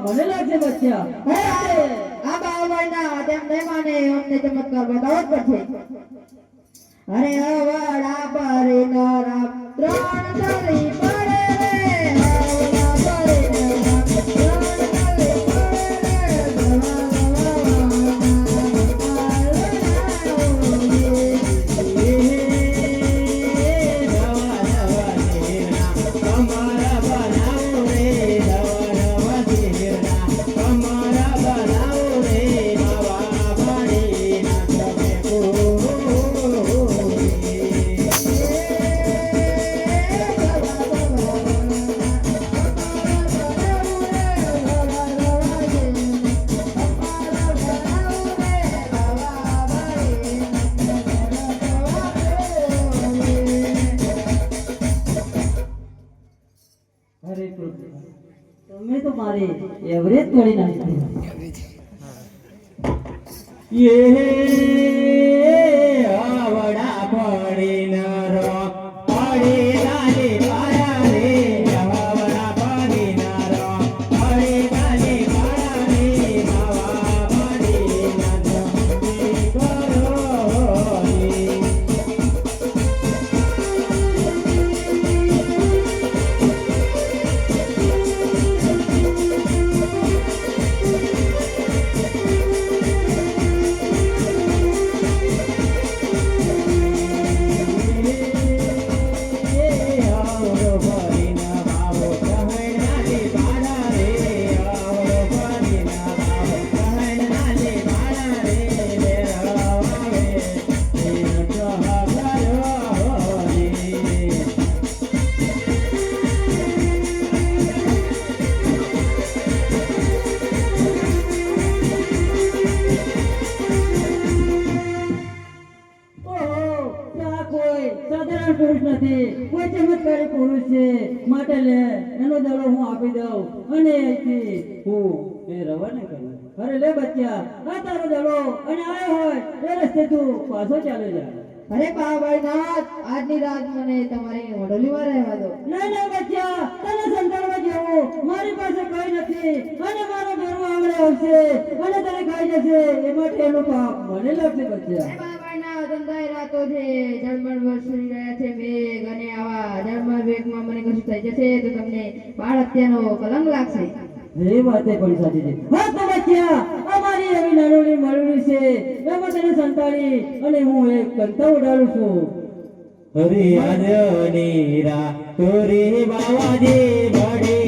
મને લાગશે બચ્ચા આ બાવળના તેમ નહીં માને અમને ચમત્કાર બતાવવો જ પડશે. અરે હવાડા પર નરા ત્રણ તરી પડે રે હવાડા પર નરા ત્રણ તરી તમે તો મારે એવરેજ તોડી નાખી. આવડા પડી નરો પડી લાલી પાયા રે આવડા પડી નરો પડી લાલી પાયા રે નવા પડી નરો પુરુષ નથી, કોઈ ચમત્કારી પુરુષ છે. માટે લે એનો દડો હું આપી દઉં અને અહીંથી હું એ રવાના કરું. અરે લે બચ્ચા, આ તારો દડો અને આવ્યો હોય એ રસ્તે તું પાછો ચાલે જા. અરે બાવળનાથ આજની રાત મને તમારી વડોલીમાં રહેવા દો. ના ના બચ્ચા, તને સંતાડવા જેવું મારી પાસે કઈ નથી અને મારો ગર્વ આંગળે આવશે અને તને ખાઈ જશે. એ માટે એનો પાપ મને લાગશે બચ્ચા. ધંધાઈ રાતો છે, જળમળ વરસી રહ્યા છે મેઘ અને આવા જળમળ વેગમાં મને કશું થઈ જશે તો તમને બાળ હત્યાનો કલંક લાગશે. એ વાતે પણ સાચી છે. હા તો બચ્ચા, અમારી એવી નાનોડી મળવી છે એમાં તને સંતાડી અને હું એક કંતા ઉડાડું છું. હરિ આજની રા તોરી બાવાજી બડે